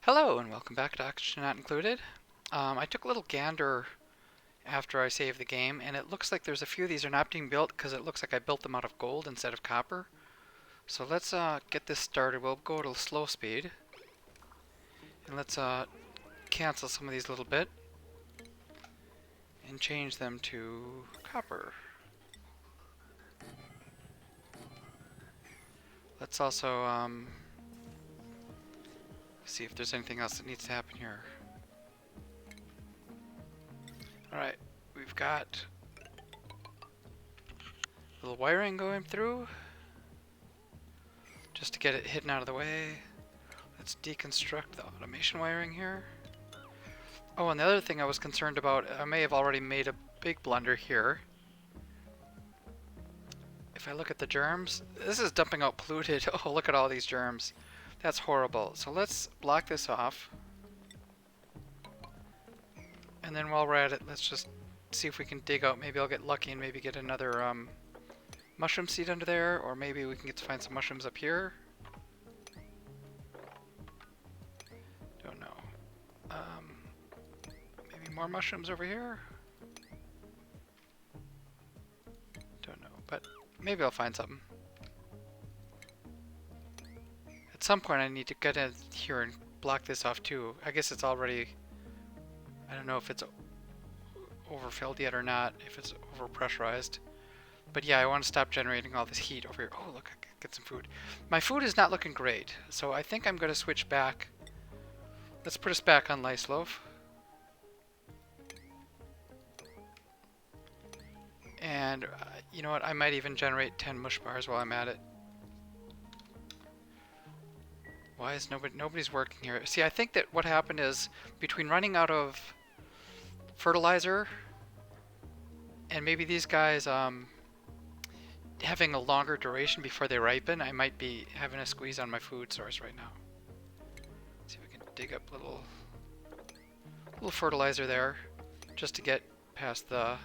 Hello and welcome back to Oxygen Not Included. I took a little gander after I saved the game, and it looks like there's a few of these are not being built because it looks like I built them out of gold instead of copper. So let's get this started. We'll go to slow speed, and let's cancel some of these a little bit and change them to copper. Let's also see if there's anything else that needs to happen here. Alright, we've got a little wiring going through just to get it hidden out of the way. Let's deconstruct the automation wiring here. Oh, and the other thing I was concerned about, I may have already made a big blunder here. If I look at the germs, this is dumping out polluted. Oh, look at all these germs. That's horrible. So let's block this off. And then while we're at it, let's just see if we can dig out. Maybe I'll get lucky and maybe get another mushroom seed under there, or maybe we can get to find some mushrooms up here. Don't know. Maybe more mushrooms over here? Don't know, but maybe I'll find something. At some point I need to get in here and block this off too. I guess it's already... I don't know if it's overfilled yet or not, if it's overpressurized. But yeah, I want to stop generating all this heat over here. Oh, look, I can get some food. My food is not looking great, so I think I'm going to switch back. Let's put us back on lice loaf. And you know what? I might even generate 10 mush bars while I'm at it. Why is nobody's working here? See, I think that what happened is between running out of fertilizer and maybe these guys having a longer duration before they ripen, I might be having a squeeze on my food source right now. Let's see if we can dig up a little fertilizer there just to get past the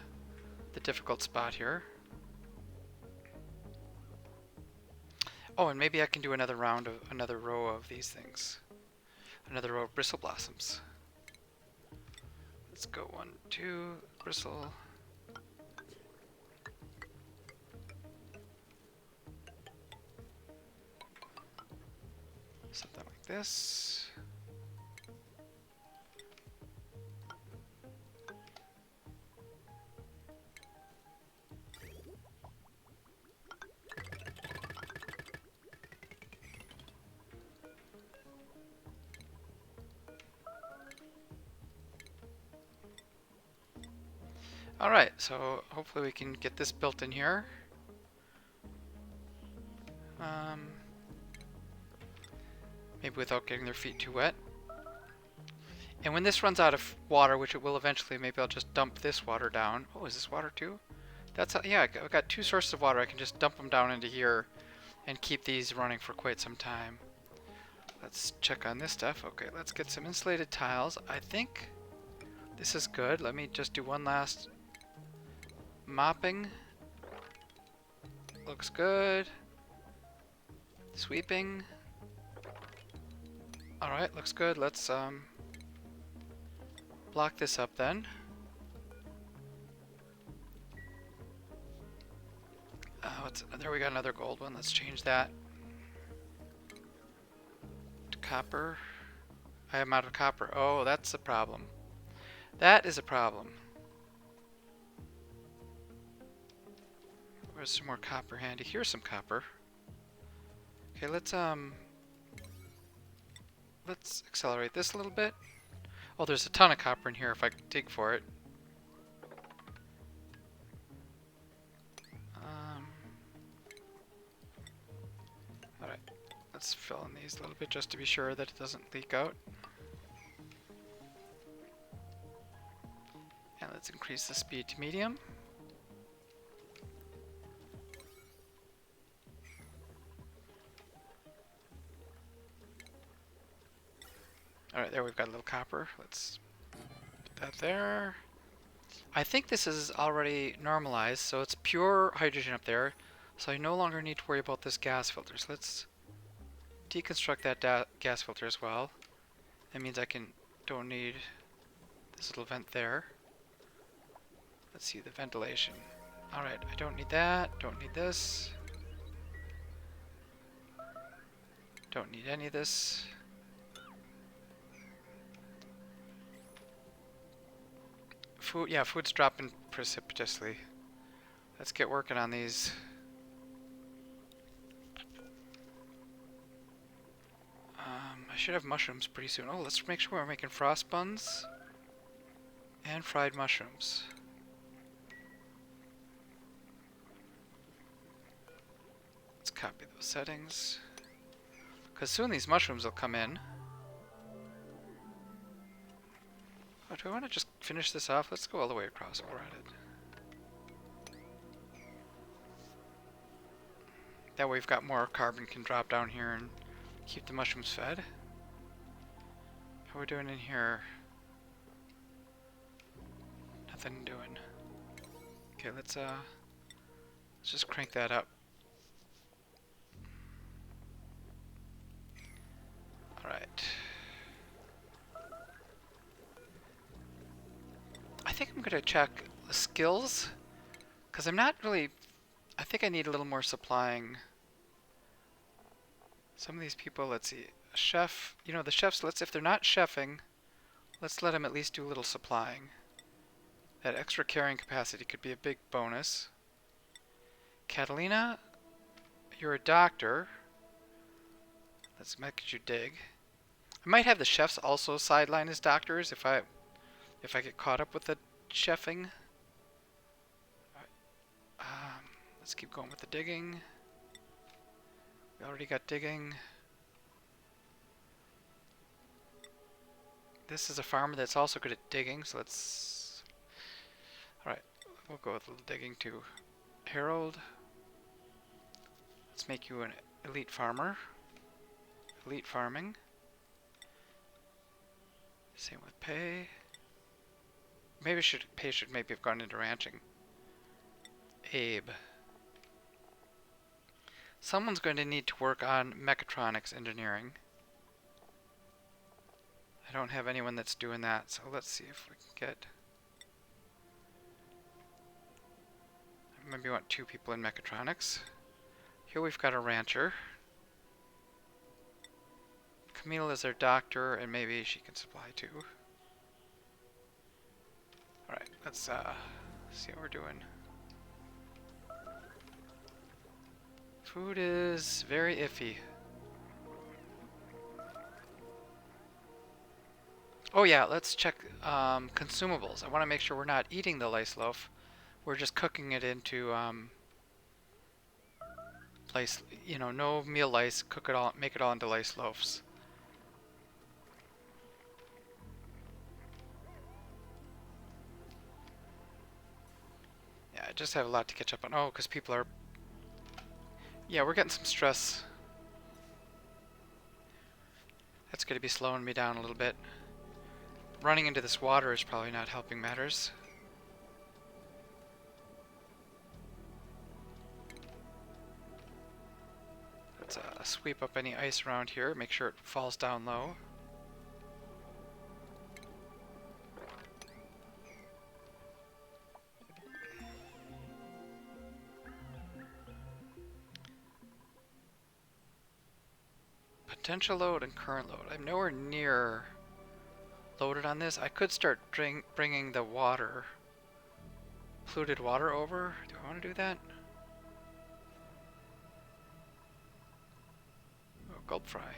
difficult spot here. Oh, and maybe I can do another row of these things. Another row of bristle blossoms. Let's go 1, 2, bristle. Something like this. Alright, so hopefully we can get this built in here. Maybe without getting their feet too wet. And when this runs out of water, which it will eventually, maybe I'll just dump this water down. Oh, is this water too? That's yeah, I've got 2 sources of water. I can just dump them down into here and keep these running for quite some time. Let's check on this stuff. Okay, let's get some insulated tiles. I think this is good. Let me just do one last mopping. Looks good. Sweeping. Alright, looks good. Let's block this up then. There we got another gold one. Let's change that to copper. I am out of copper. Oh, that's a problem. That is a problem. Where's some more copper handy? Here's some copper. Okay, let's accelerate this a little bit. Oh, there's a ton of copper in here if I dig for it. Alright, let's fill in these a little bit just to be sure that it doesn't leak out. And let's increase the speed to medium. Alright, there we've got a little copper. Let's get that there. I think this is already normalized, so it's pure hydrogen up there. So I no longer need to worry about this gas filter. So let's deconstruct that gas filter as well. That means don't need this little vent there. Let's see the ventilation. Alright, I don't need that. Don't need this. Don't need any of this. Food, yeah, food's dropping precipitously. Let's get working on these. I should have mushrooms pretty soon. Oh, let's make sure we're making frost buns and fried mushrooms. Let's copy those settings. Because soon these mushrooms will come in. Oh, do I want to just finish this off? Let's go all the way across while we're at it. That way we've got more carbon can drop down here and keep the mushrooms fed. How are we doing in here? Nothing doing. Okay, let's just crank that up. Alright. I think I'm gonna check the skills, because I'm not really, I think I need a little more supplying. Some of these people, let's see, a chef, you know, the chefs, if they're not chefing, let's let them at least do a little supplying. That extra carrying capacity could be a big bonus. Catalina, you're a doctor. Let's make you dig. I might have the chefs also sideline as doctors if I get caught up with the chefing. Let's keep going with the digging. We already got digging. This is a farmer that's also good at digging, so let's... Alright, we'll go with a little digging too. Harold. Let's make you an elite farmer. Elite farming. Same with pay. Maybe pay should maybe have gone into ranching. Abe. Someone's going to need to work on mechatronics engineering. I don't have anyone that's doing that, so let's see if we can get... Maybe we want 2 people in mechatronics. Here we've got a rancher. Camille is our doctor, and maybe she can supply too. Alright, let's see how we're doing. Food is very iffy. Oh yeah, let's check consumables. I want to make sure we're not eating the lice loaf. We're just cooking it into lice, you know, no meal lice, cook it all, make it all into lice loaves. Yeah, I just have a lot to catch up on. Oh, because people are... Yeah, we're getting some stress. That's going to be slowing me down a little bit. Running into this water is probably not helping matters. Let's sweep up any ice around here, make sure it falls down low. Potential load and current load. I'm nowhere near loaded on this. I could start bringing the water, polluted water over. Do I want to do that? Oh, gulp fry.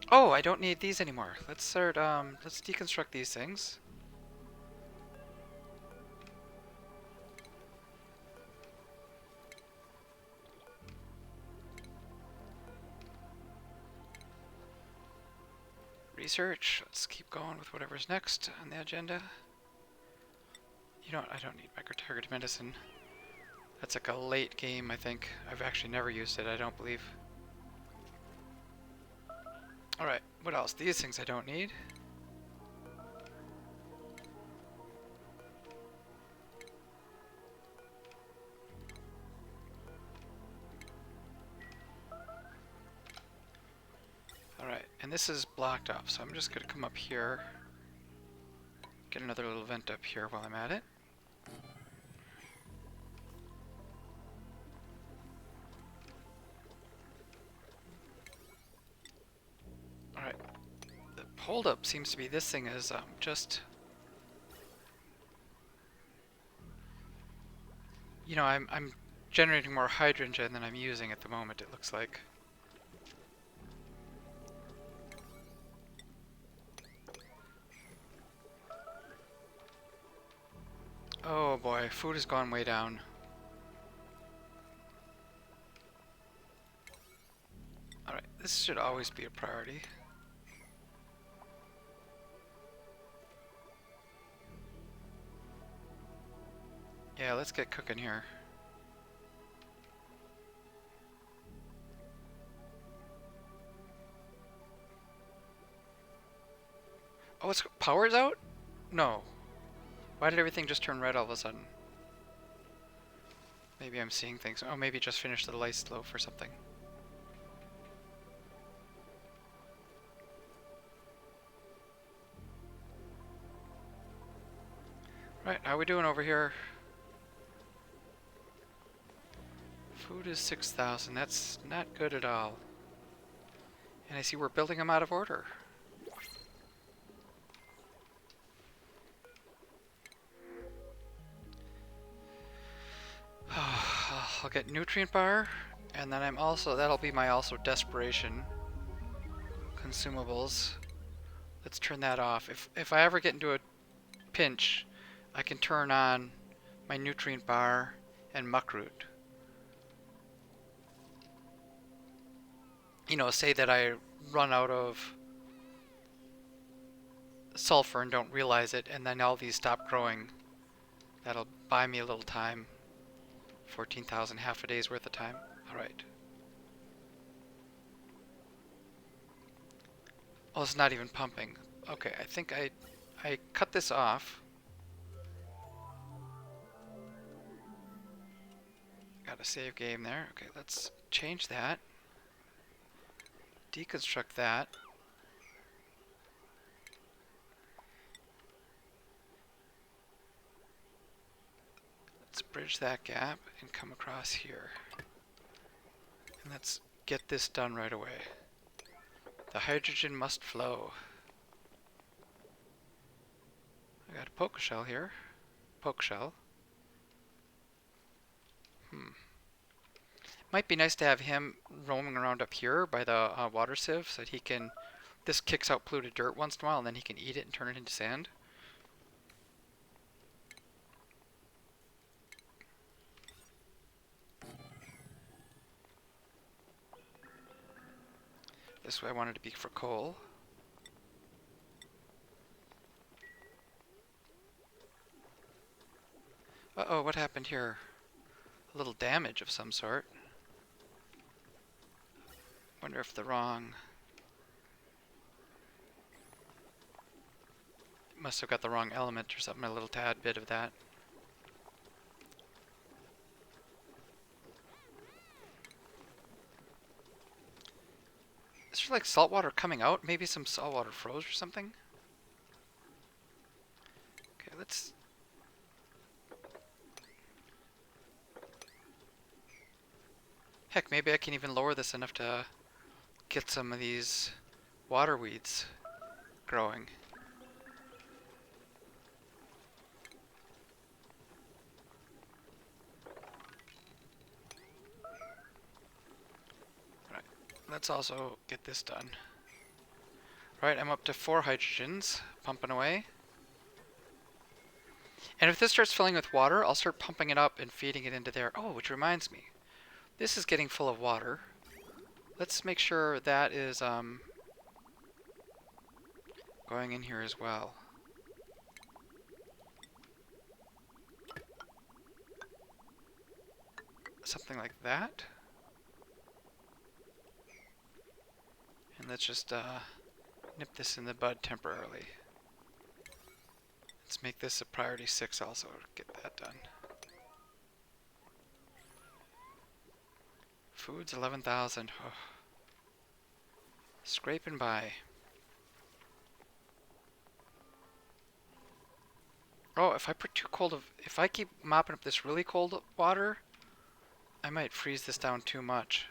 Oh, I don't need these anymore. Let's start, let's deconstruct these things. Research. Let's keep going with whatever's next on the agenda. You know what? I don't need micro-targeted medicine. That's like a late game, I think. I've actually never used it, I don't believe. Alright, what else? These things I don't need. this is blocked off, so I'm just going to come up here, get another little vent up here while I'm at it. Alright, the holdup seems to be this thing is just... You know, I'm generating more hydrogen than I'm using at the moment, it looks like. Oh boy, food has gone way down. Alright, this should always be a priority. Yeah, let's get cooking here. Oh, it's power's out? No. Why did everything just turn red all of a sudden? Maybe I'm seeing things. Oh, maybe just finished the lice loaf or something. Right, how we doing over here? Food is 6,000. That's not good at all. And I see we're building them out of order. I'll get nutrient bar, and then I'm also, that'll be my also desperation consumables. Let's turn that off. If I ever get into a pinch, I can turn on my nutrient bar and muckroot. You know, say that I run out of sulfur and don't realize it, and then all these stop growing. That'll buy me a little time. 14,000, half a day's worth of time. Alright. Oh, it's not even pumping. Okay, I think I cut this off. Got a save game there. Okay, let's change that. Deconstruct that. Let's bridge that gap and come across here. And let's get this done right away. The hydrogen must flow. I got a poke shell here. Poke shell. Might be nice to have him roaming around up here by the water sieve so that he can... This kicks out polluted dirt once in a while and then he can eat it and turn it into sand. This way I wanted to be for coal. Uh-oh, what happened here? A little damage of some sort. Wonder if the wrong... Must have got the wrong element or something, a little tad bit of that. Is there like salt water coming out? Maybe some salt water froze or something? Okay, let's... Heck, maybe I can even lower this enough to get some of these water weeds growing. Right, let's also get this done. Right, I'm up to 4 hydrogens, pumping away. And if this starts filling with water, I'll start pumping it up and feeding it into there. Oh, which reminds me. This is getting full of water. Let's make sure that is going in here as well. Something like that. And let's just nip this in the bud temporarily. Let's make this a priority 6 also to get that done. Food's 11,000. Oh. Scraping by. Oh, if I put too cold of... If I keep mopping up this really cold water, I might freeze this down too much.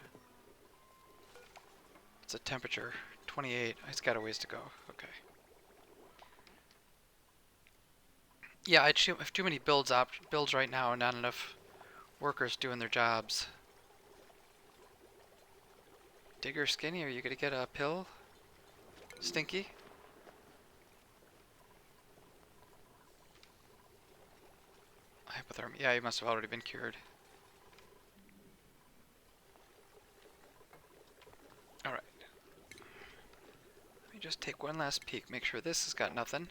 It's a temperature. 28. It's got a ways to go. Okay. Yeah, I have too many builds right now and not enough workers doing their jobs. Digger Skinny, are you gonna get a pill? Stinky? Hypothermia. Yeah, he must have already been cured. Alright. Let me just take one last peek. Make sure this has got nothing.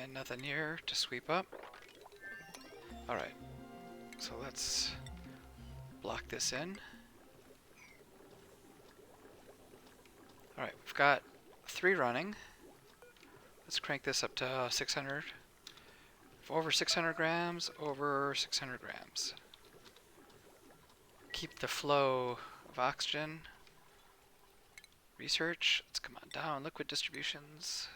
And nothing here to sweep up. Alright. So let's block this in. Alright, we've got 3 running. Let's crank this up to 600. Over 600 grams, over 600 grams. Keep the flow of oxygen. Research, let's come on down. Liquid distributions.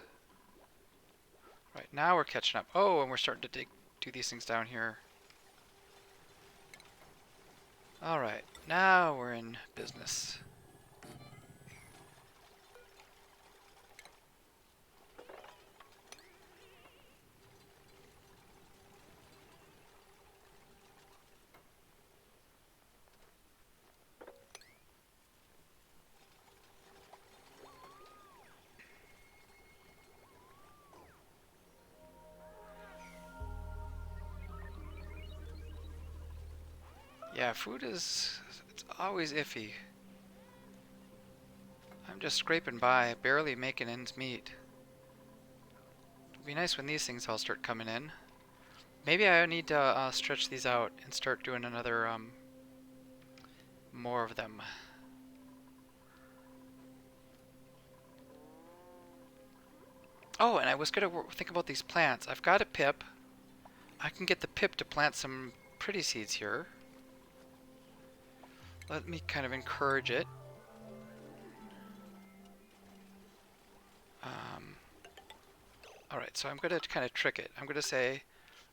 Right, now we're catching up. Oh, and we're starting to do these things down here. Alright, now we're in business. Yeah, food is... it's always iffy. I'm just scraping by, barely making ends meet. It'd be nice when these things all start coming in. Maybe I need to stretch these out and start doing another, more of them. Oh, and I was gonna think about these plants. I've got a pip. I can get the pip to plant some pretty seeds here. Let me kind of encourage it. Alright, so I'm going to kind of trick it. I'm going to say,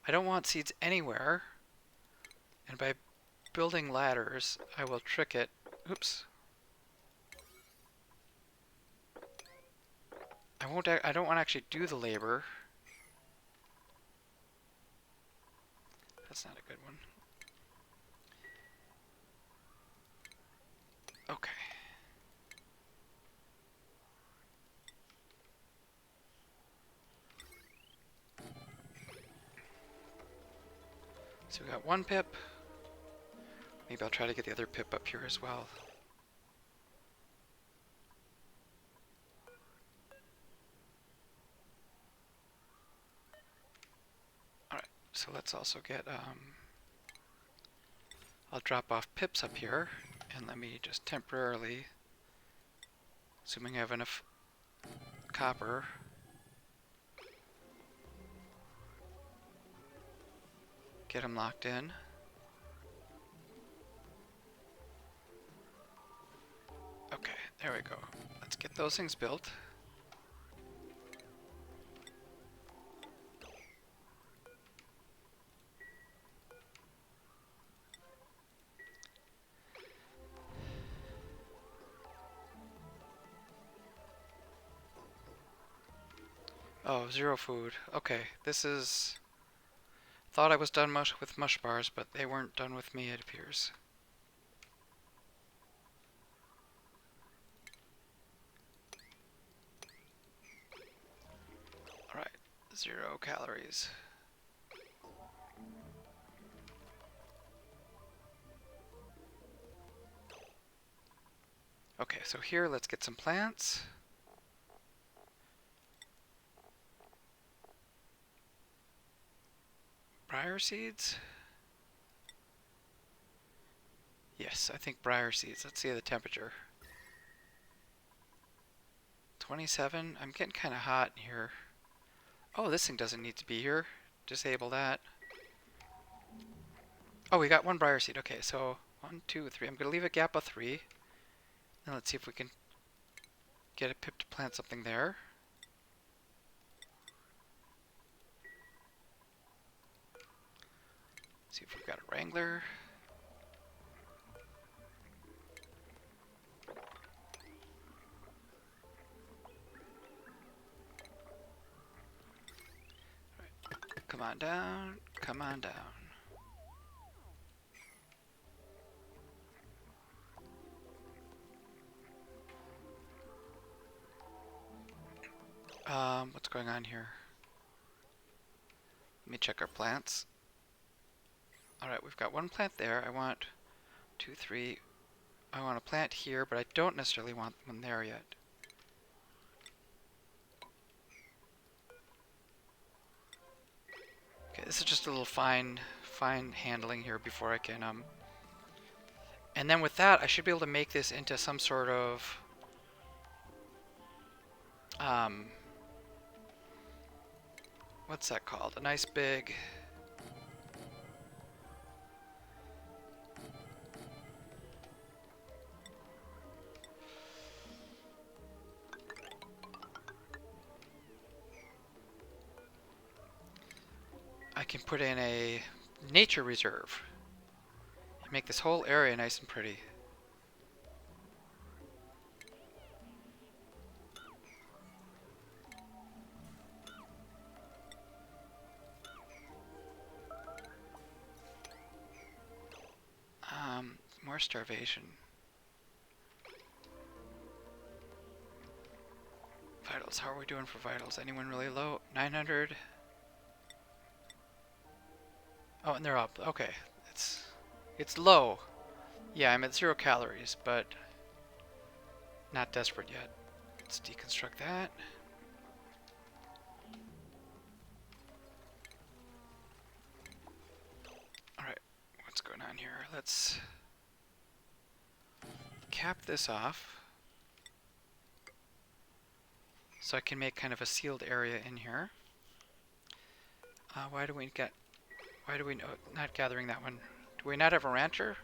I don't want seeds anywhere. And by building ladders, I will trick it. Oops. I don't want to actually do the labor. That's not a good one. Okay. So we got one pip. Maybe I'll try to get the other pip up here as well. Alright, so let's also get, I'll drop off pips up here, and let me just temporarily, assuming I have enough copper, get them locked in. Okay, there we go. Let's get those things built. Oh, 0 food. Okay, this is... Thought I was done with mush bars, but they weren't done with me, it appears. Alright, 0 calories. Okay, so here, let's get some plants. Briar seeds? Yes, I think briar seeds. Let's see the temperature. 27. I'm getting kind of hot in here. Oh, this thing doesn't need to be here. Disable that. Oh, we got 1 briar seed. Okay, so 1, 2, 3. I'm going to leave a gap of 3. Now let's see if we can get a pip to plant something there. See if we've got a wrangler. Come on down, come on down. What's going on here? Let me check our plants. Alright, we've got one plant there. I want 2, 3. I want a plant here, but I don't necessarily want one there yet. Okay, this is just a little fine handling here before I can, and then with that, I should be able to make this into some sort of, what's that called? A nice big... I can put in a nature reserve and make this whole area nice and pretty. More starvation. Vitals, how are we doing for vitals? Anyone really low? 900. Oh, and they're up. Okay, it's low. Yeah, I'm at 0 calories, but not desperate yet. Let's deconstruct that. Alright, what's going on here? Let's cap this off so I can make kind of a sealed area in here. Why do we not gathering that one? Do we not have a rancher?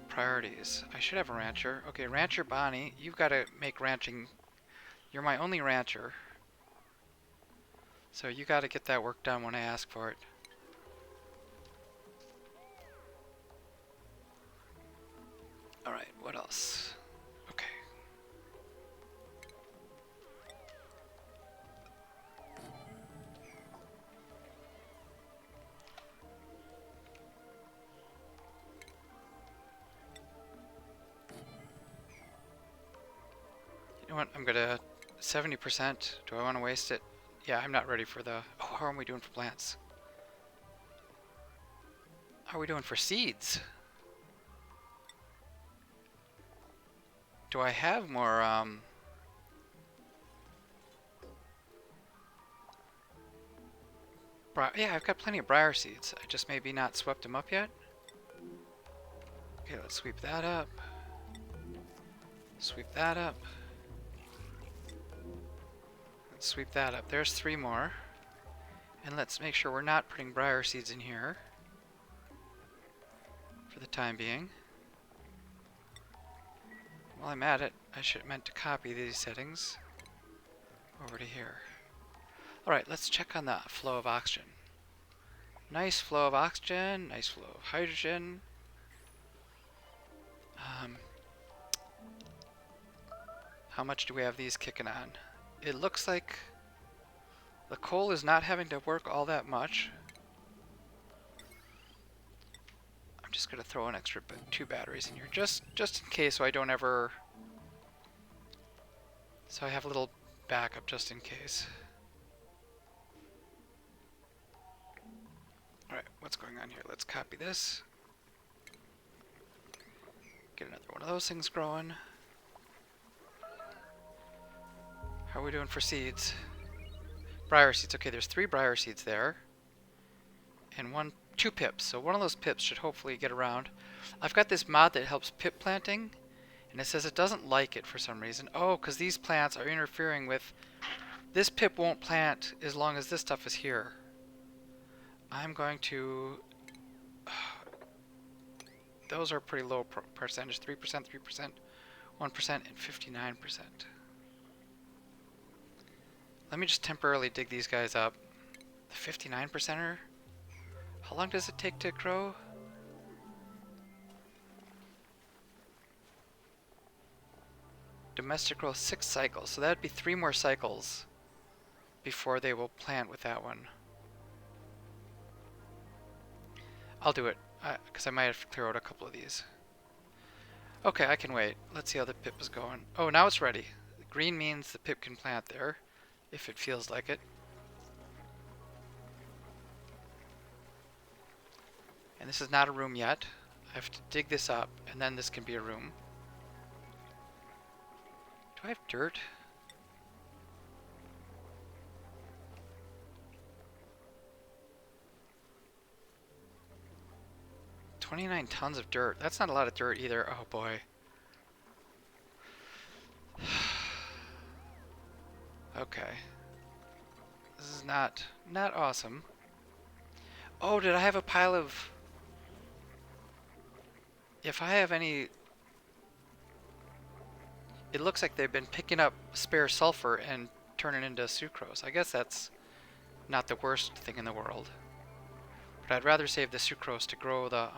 Priorities. I should have a rancher. Okay, Rancher Bonnie, you've got to make ranching. You're my only rancher. So you got to get that work done when I ask for it. Alright, what else? Okay. You know what? I'm gonna 70%. Do I want to waste it? Yeah, I'm not ready for the... Oh, how are we doing for plants? How are we doing for seeds? Do I have more, yeah, I've got plenty of briar seeds. I just maybe not swept them up yet. Okay, let's sweep that up. Sweep that up. Let's sweep that up. There's 3 more. And let's make sure we're not putting briar seeds in here for the time being. While I'm at it, I should have meant to copy these settings over to here. Alright, let's check on the flow of oxygen. Nice flow of oxygen, nice flow of hydrogen. How much do we have these kicking on? It looks like the coal is not having to work all that much. I'm just going to throw an extra 2 batteries in here, just in case, so I don't ever... So I have a little backup just in case. Alright, what's going on here? Let's copy this. Get another one of those things growing. How are we doing for seeds? Briar seeds. Okay, there's 3 briar seeds there. And 2 pips. So one of those pips should hopefully get around. I've got this mod that helps pip planting. And it says it doesn't like it for some reason. Oh, because these plants are interfering with... This pip won't plant as long as this stuff is here. I'm going to... Those are pretty low percentage. 3%, 3%. 1% and 59%. Let me just temporarily dig these guys up. The 59%er? How long does it take to grow? Domestic growth 6 cycles, so that'd be 3 more cycles before they will plant with that one. I'll do it, because I might have to clear out a couple of these. Okay, I can wait. Let's see how the pip is going. Oh, now it's ready. Green means the pip can plant there, if it feels like it. And this is not a room yet. I have to dig this up, and then this can be a room. Do I have dirt? $29 tons of dirt. That's not a lot of dirt either. Oh boy. Okay. This is not awesome. Oh, did I have a pile of... If I have any... It looks like they've been picking up spare sulfur and turning into sucrose. I guess that's not the worst thing in the world. But I'd rather save the sucrose to grow the,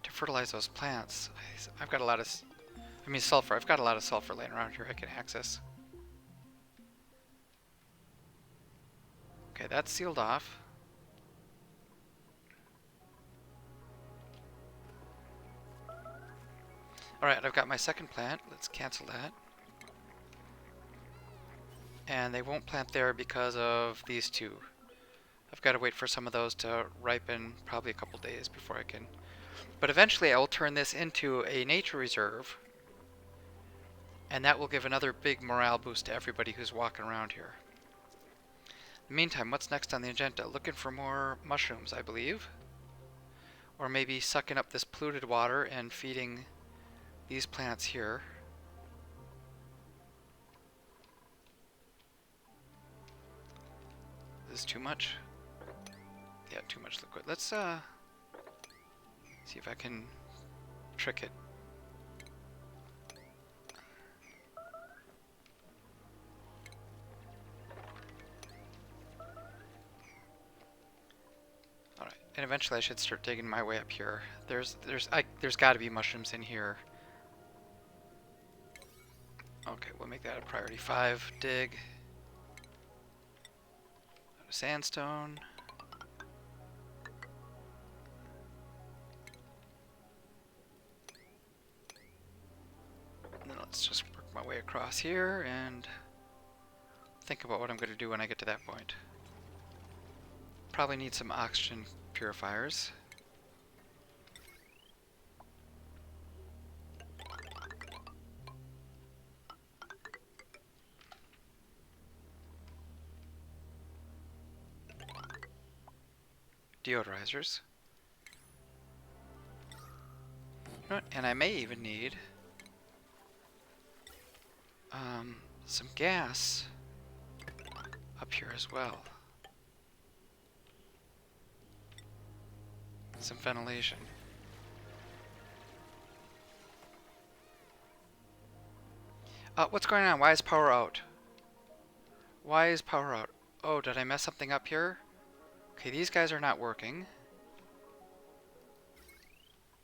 to fertilize those plants. I've got a lot of, sulfur. I've got a lot of sulfur laying around here I can access. Okay, that's sealed off. Alright, I've got my second plant. Let's cancel that. And they won't plant there because of these two. I've got to wait for some of those to ripen, probably a couple days before I can. But eventually I will turn this into a nature reserve, and that will give another big morale boost to everybody who's walking around here. In the meantime, what's next on the agenda? Looking for more mushrooms, I believe. Or maybe sucking up this polluted water and feeding these plants here. Is this too much? Yeah, too much liquid. Let's see if I can trick it. All right, and eventually I should start digging my way up here. There's got to be mushrooms in here. Okay, we'll make that a priority 5 dig. Sandstone. And then let's just work my way across here and think about what I'm going to do when I get to that point. Probably need some oxygen purifiers. Deodorizers. You know what? And I may even need some gas up here as well. Some ventilation. What's going on? Why is power out? Why is power out? Oh, did I mess something up here? Okay, these guys are not working.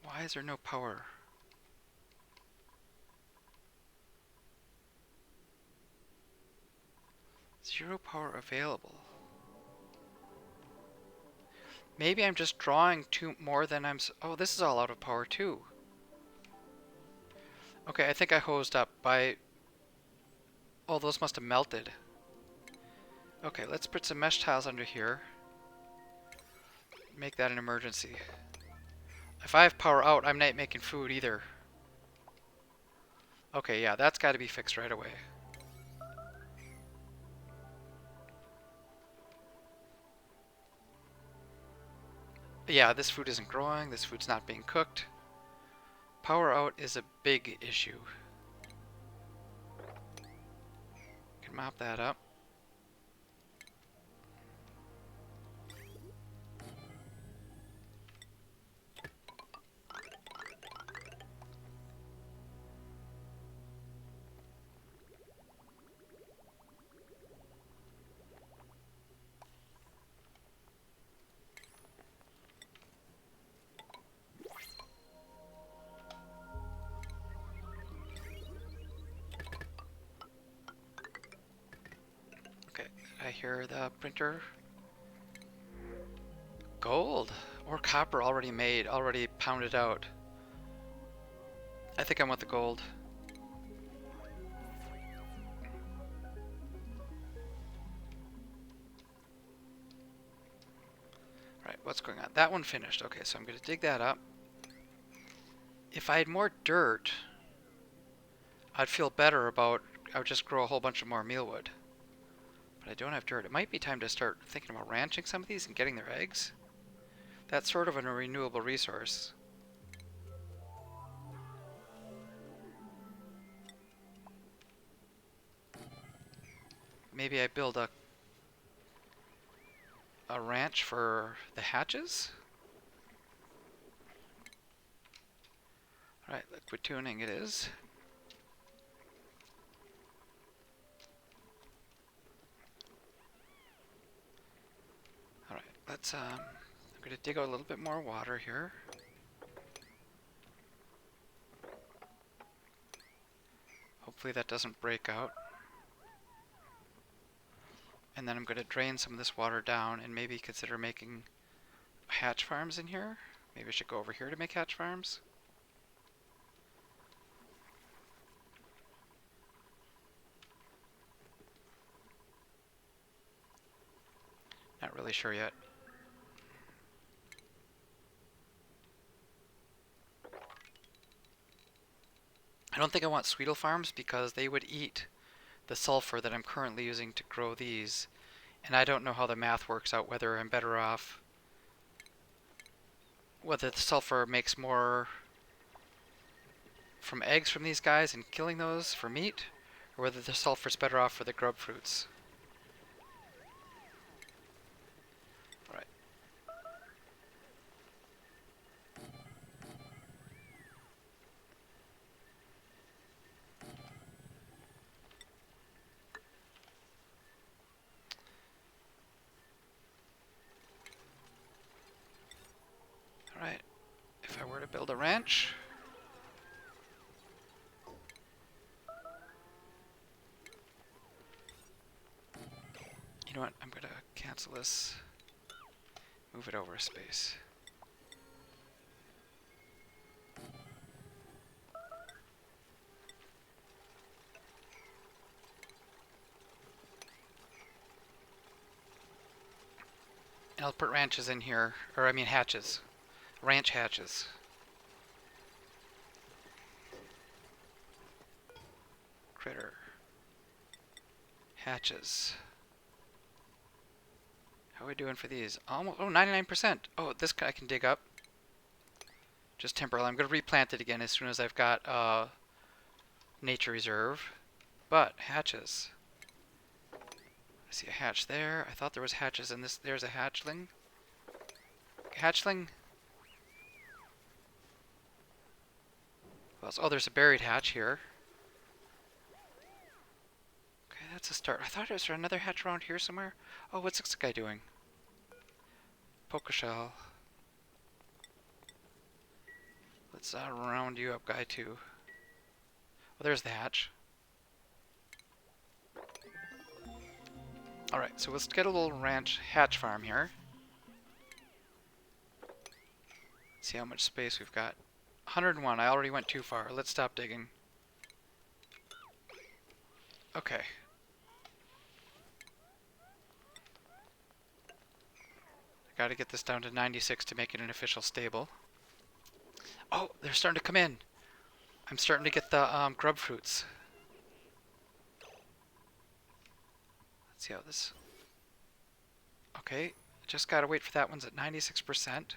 Why is there no power? Zero power available. Maybe I'm just drawing more than I'm... Oh, this is all out of power too. Okay, I think I hosed up by... Oh, those must have melted. Okay, let's put some mesh tiles under here. Make that an emergency. If I have power out, I'm not making food either. Okay, yeah, that's got to be fixed right away. Yeah, this food isn't growing, this food's not being cooked. Power out is a big issue. Can mop that up. here, the printer. Gold or copper already made, already pounded out. I think I want the gold. Right, what's going on? That one finished. Okay, so I'm going to dig that up. If I had more dirt, I'd feel better about, I would just grow a whole bunch of more mealwood. But I don't have dirt. It might be time to start thinking about ranching some of these and getting their eggs. That's sort of a renewable resource. Maybe I build a ranch for the hatches? Alright, liquid tuning it is. Alright, let's I'm gonna dig out a little bit more water here. Hopefully that doesn't break out. And then I'm gonna drain some of this water down and maybe consider making hatch farms in here. Maybe I should go over here to make hatch farms. Not really sure yet. I don't think I want Sweetle farms because they would eat the sulfur that I'm currently using to grow these. And I don't know how the math works out, whether I'm better off, whether the sulfur makes more from eggs from these guys and killing those for meat, or whether the sulfur's better off for the grub fruits. Right. Alright. If I were to build a ranch, you know what? I'm gonna cancel this. Move it over a space. And I'll put ranches in here, or I mean hatches. Ranch hatches. Critter. Hatches. How are we doing for these? Almost, oh, 99%. Oh, this I can dig up. Just temporarily. I'm going to replant it again as soon as I've got nature reserve. But, hatches. I see a hatch there. I thought there was hatches in this. There's a hatchling. Hatchling. Oh, there's a buried hatch here. Okay, that's a start. I thought there was another hatch around here somewhere. Oh, what's this guy doing? Poker shell. Let's round you up, guy, too. Well, there's the hatch. Alright, so let's get a little ranch hatch farm here. See how much space we've got. 101. I already went too far. Let's stop digging. Okay. I gotta get this down to 96 to make it an official stable. Oh, they're starting to come in. I'm starting to get the grub fruits. Let's see how this... Okay, just gotta wait for that one's at 96%.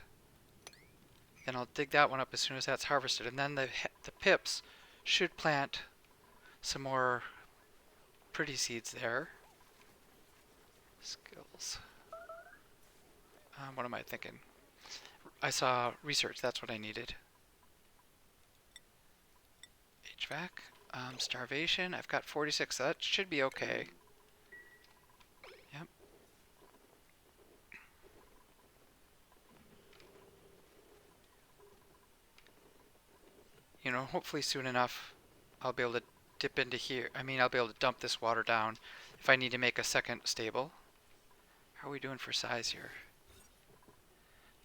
Then I'll dig that one up as soon as that's harvested. And then the pips should plant some more pretty seeds there. Skills. What am I thinking? I saw research, that's what I needed. HVAC. Starvation, I've got 46, so that should be okay. Yep. You know, hopefully soon enough I'll be able to dip into here. I mean, I'll be able to dump this water down if I need to make a second stable. How are we doing for size here?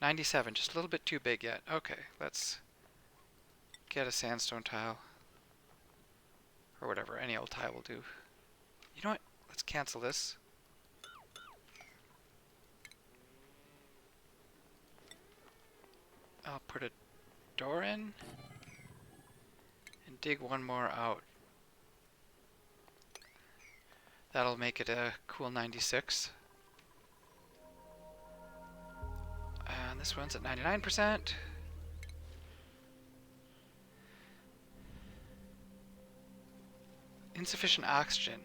97, just a little bit too big yet. Okay, let's get a sandstone tile. Or whatever, any old tile will do. You know what? Let's cancel this. I'll put a door in and dig one more out. That'll make it a cool 96. And this one's at 99%. Insufficient oxygen.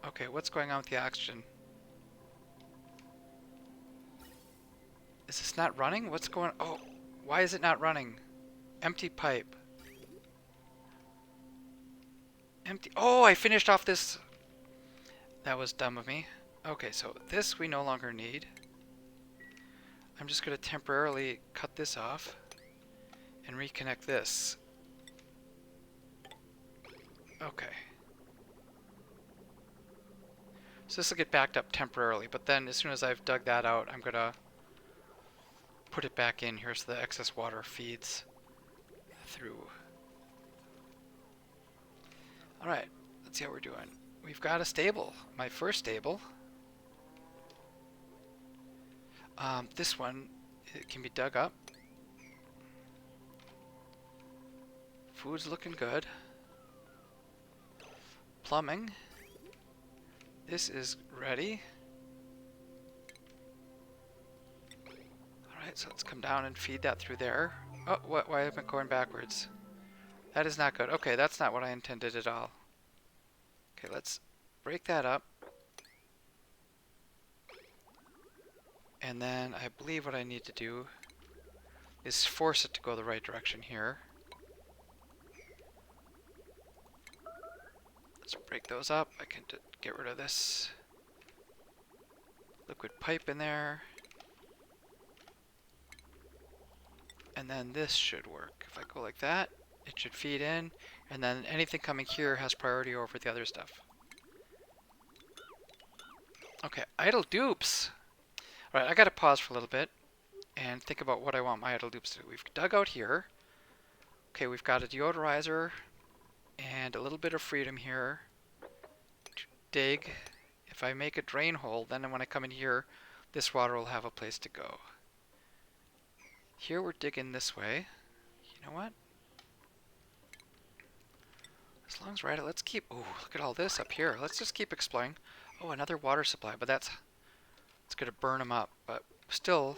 Okay, what's going on with the oxygen? Is this not running? What's going on? Oh, why is it not running? Empty pipe. Empty. Oh, I finished off this. That was dumb of me. Okay, so this we no longer need. I'm just going to temporarily cut this off and reconnect this. Okay. So this will get backed up temporarily, but then as soon as I've dug that out, I'm going to put it back in here so the excess water feeds through. Alright, let's see how we're doing. We've got a stable, my first stable. This one, it can be dug up. Food's looking good. Plumbing. This is ready. Alright, so let's come down and feed that through there. Oh, what? Why am I going backwards? That is not good. Okay, that's not what I intended at all. Okay, let's break that up. And then I believe what I need to do is force it to go the right direction here. Let's break those up. I can get rid of this liquid pipe in there. And then this should work. If I go like that, it should feed in. And then anything coming here has priority over the other stuff. Okay, idle dupes. Alright, I gotta pause for a little bit and think about what I want my idle dupes to do. We've dug out here. Okay, we've got a deodorizer and a little bit of freedom here to dig. If I make a drain hole, then when I come in here, this water will have a place to go. Here we're digging this way. You know what? As long as we're at it, let's keep... Ooh, look at all this up here. Let's just keep exploring. Oh, another water supply, but it's going to burn them up. But still,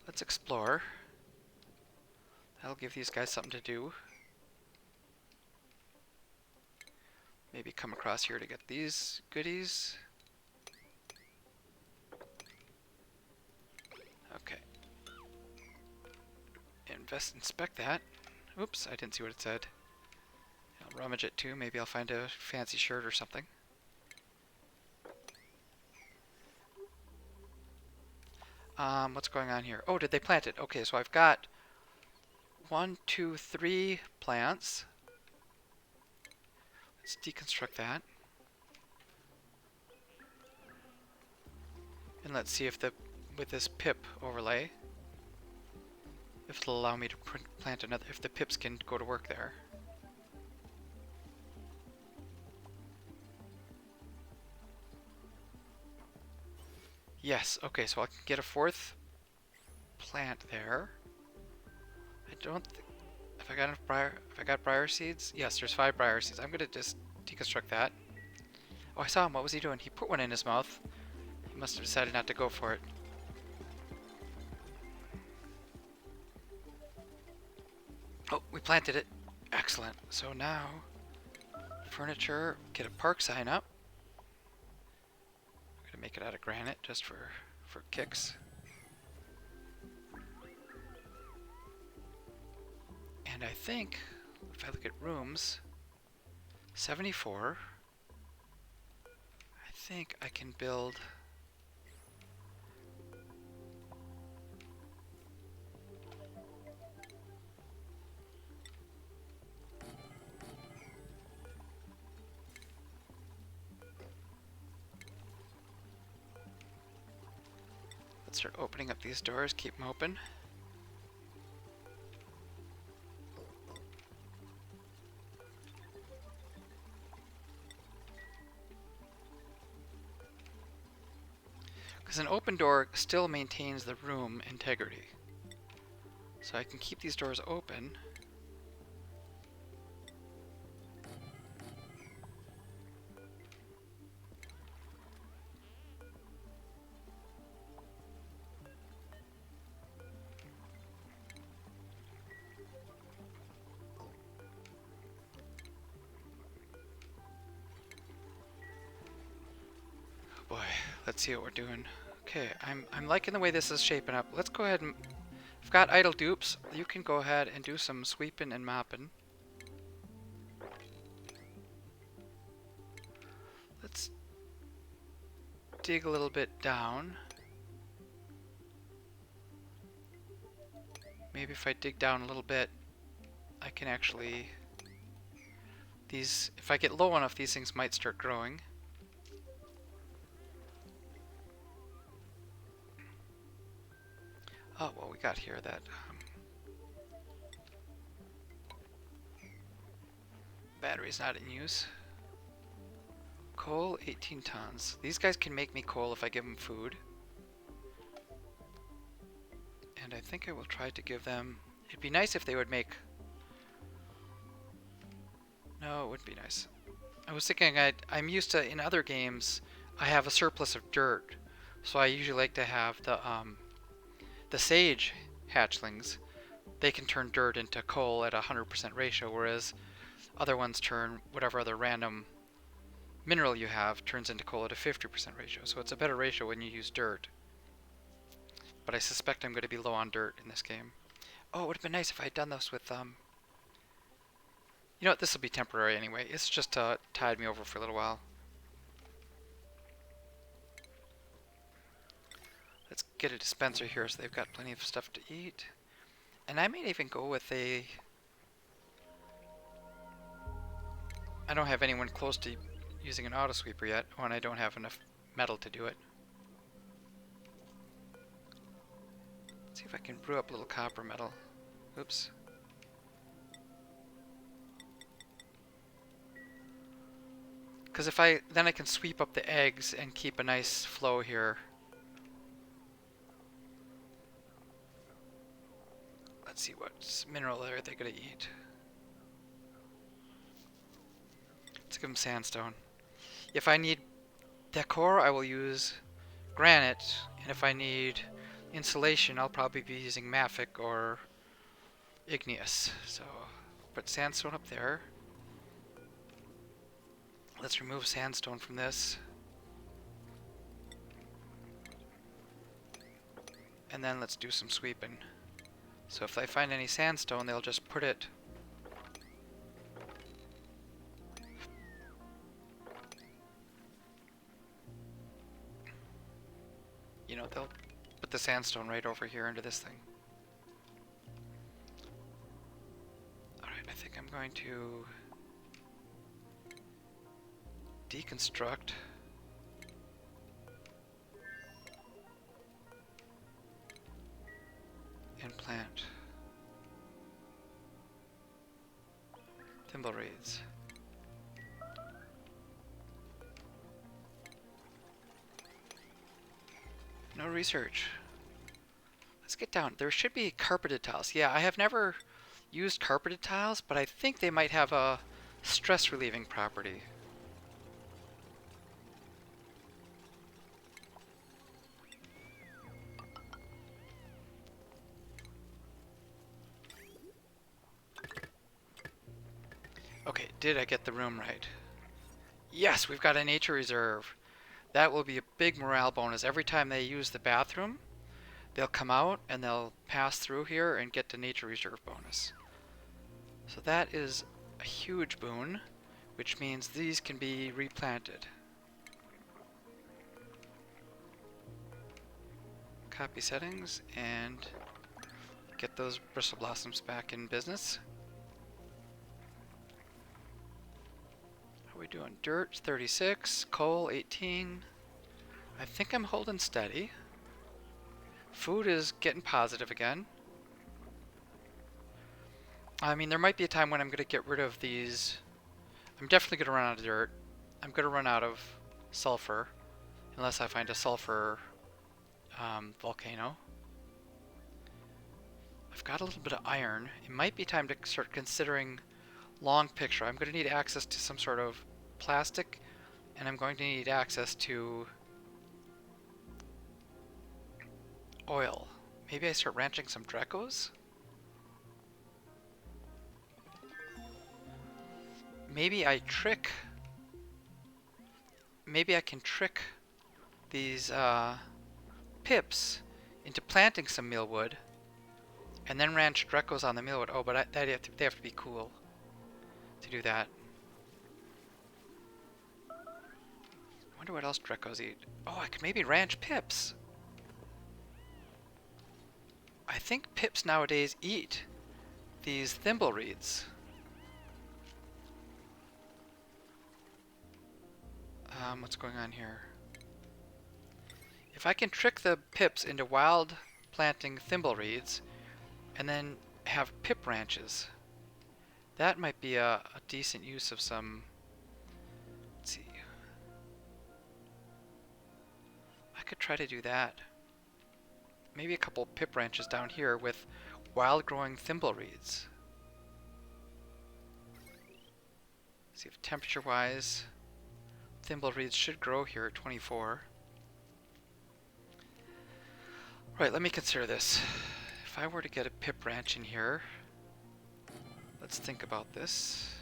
let's explore. That'll give these guys something to do. Maybe come across here to get these goodies. Okay. Inspect that. Oops, I didn't see what it said. I'll rummage it too. Maybe I'll find a fancy shirt or something. What's going on here? Oh, did they plant it? Okay, so I've got 1, 2, 3 plants. Let's deconstruct that. And let's see if with this pip overlay, if it'll allow me to plant another, if the pips can go to work there. Yes, okay, so I can get a 4th plant there. I don't think, if I got briar seeds? Yes, there's 5 briar seeds. I'm gonna just deconstruct that. Oh, I saw him. What was he doing? He put one in his mouth. He must have decided not to go for it. Oh, we planted it. Excellent. So now, furniture, get a park sign up. I'm gonna make it out of granite just for kicks. And I think, if I look at rooms, 74, I think I can build Let's start opening up these doors, keep them open. Because an open door still maintains the room integrity. So I can keep these doors open. Oh boy, let's see what we're doing. Okay, I'm liking the way this is shaping up. Let's go ahead and... I've got idle dupes. You can go ahead and do some sweeping and mopping. Let's dig a little bit down. Maybe if I dig down a little bit, I can actually... if I get low enough, these things might start growing. Oh, well, we got here that battery's not in use. Coal, 18 tons. These guys can make me coal if I give them food. And I think I will try to give them... It'd be nice if they would make... No, it wouldn't be nice. I was thinking I'm used to, in other games, I have a surplus of dirt. So I usually like to have the sage hatchlings. They can turn dirt into coal at a 100% ratio, whereas other ones turn whatever other random mineral you have turns into coal at a 50% ratio. So it's a better ratio when you use dirt. But I suspect I'm going to be low on dirt in this game. Oh, it would have been nice if I had done this with... You know what, this will be temporary anyway. It's just to tide me over for a little while. Let's get a dispenser here so they've got plenty of stuff to eat. And I might even go with a... I don't have anyone close to using an auto sweeper yet, and I don't have enough metal to do it. Let's see if I can brew up a little copper metal. Oops. Because then I can sweep up the eggs and keep a nice flow here. Let's see what mineral are they going to eat. Let's give them sandstone. If I need decor, I will use granite, and if I need insulation, I'll probably be using mafic or igneous. So, put sandstone up there. Let's remove sandstone from this. And then let's do some sweeping. So if I find any sandstone, they'll just put it... You know, they'll put the sandstone right over here into this thing. Alright, I think I'm going to deconstruct. And plant. Thimble reeds. No research. Let's get down. There should be carpeted tiles. Yeah, I have never used carpeted tiles, but I think they might have a stress relieving property. Okay, did I get the room right? Yes, we've got a nature reserve. That will be a big morale bonus. Every time they use the bathroom, they'll come out and they'll pass through here and get the nature reserve bonus. So that is a huge boon, which means these can be replanted. Copy settings and get those bristle blossoms back in business. How are we doing? Dirt 36, coal 18. I think I'm holding steady. Food is getting positive again. I mean, there might be a time when I'm going to get rid of these. I'm definitely going to run out of dirt. I'm going to run out of sulfur, unless I find a sulfur volcano. I've got a little bit of iron. It might be time to start considering long picture. I'm going to need access to some sort of plastic, and I'm going to need access to oil. Maybe I start ranching some Dracos? Maybe I can trick these pips into planting some mealwood and then ranch Dracos on the mealwood. Oh, but they have to be cool to do that. I wonder what else Dracos eat. Oh, I could maybe ranch pips. I think pips nowadays eat these thimbleweeds. What's going on here? If I can trick the pips into wild planting thimbleweeds and then have pip ranches, that might be a decent use of some. Let's see. I could try to do that. Maybe a couple pip ranches down here with wild growing thimbleweeds. See if temperature wise, thimbleweeds should grow here at 24. Right, let me consider this. If I were to get a pip ranch in here, let's think about this.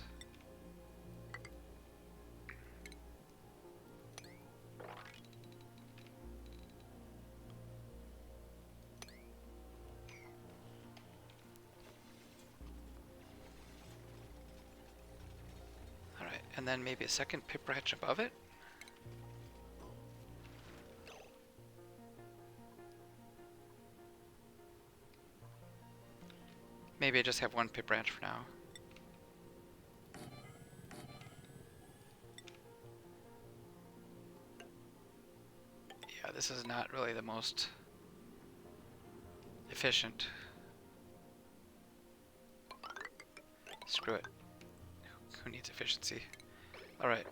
Alright, and then maybe a second pip ranch above it. Maybe I just have one pip ranch for now. Yeah, this is not really the most efficient. Screw it. Who needs efficiency? Alright.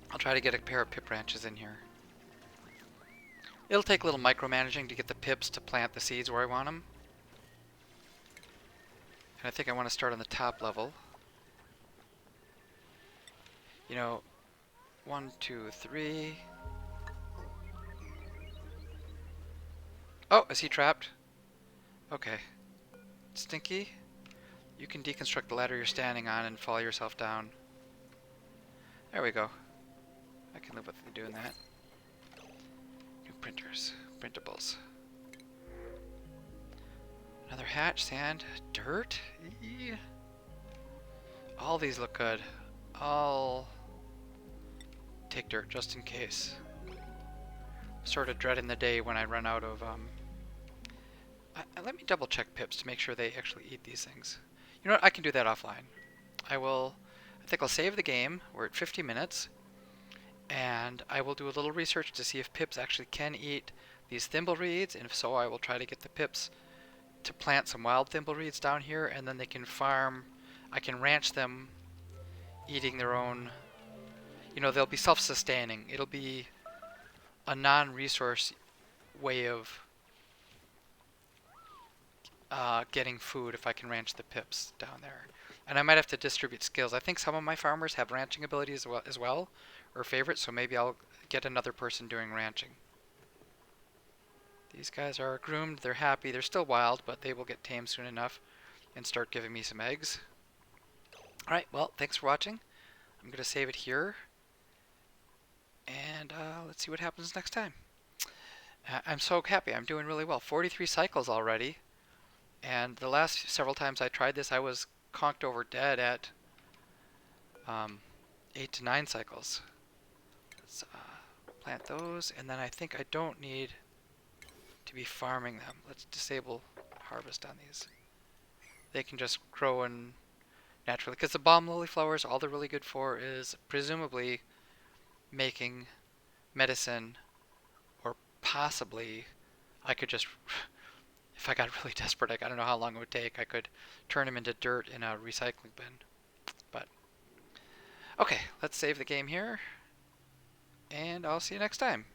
I'll try to get a pair of pip ranches in here. It'll take a little micromanaging to get the pips to plant the seeds where I want them. And I think I want to start on the top level. You know, 1, 2, 3. Oh, is he trapped? Okay. Stinky, you can deconstruct the ladder you're standing on and fall yourself down. There we go. I can live with you doing that. New printers. Printables. Another hatch, sand, dirt. Eee. All these look good. I'll take dirt just in case. Sort of dreading the day when I run out of let me double check pips to make sure they actually eat these things. You know what? I can do that offline. I think I'll save the game. We're at 50 minutes. And I will do a little research to see if pips actually can eat these thimbleweeds. And if so, I will try to get the pips to plant some wild thimbleweeds down here. And then they can farm. I can ranch them eating their own. You know, they'll be self-sustaining. It'll be a non-resource way of getting food if I can ranch the pips down there. And I might have to distribute skills. I think some of my farmers have ranching abilities as well, or favorites, so maybe I'll get another person doing ranching. These guys are groomed, they're happy, they're still wild, but they will get tamed soon enough and start giving me some eggs. Alright, well, thanks for watching. I'm going to save it here, and let's see what happens next time. I'm so happy, I'm doing really well. 43 cycles already. And the last several times I tried this, I was conked over dead at 8 to 9 cycles. Let's plant those, and then I think I don't need to be farming them. Let's disable harvest on these. They can just grow in naturally, because the balm lily flowers, all they're really good for is presumably making medicine or possibly I could just, if I got really desperate, I don't know how long it would take, I could turn him into dirt in a recycling bin. But, okay, let's save the game here, and I'll see you next time.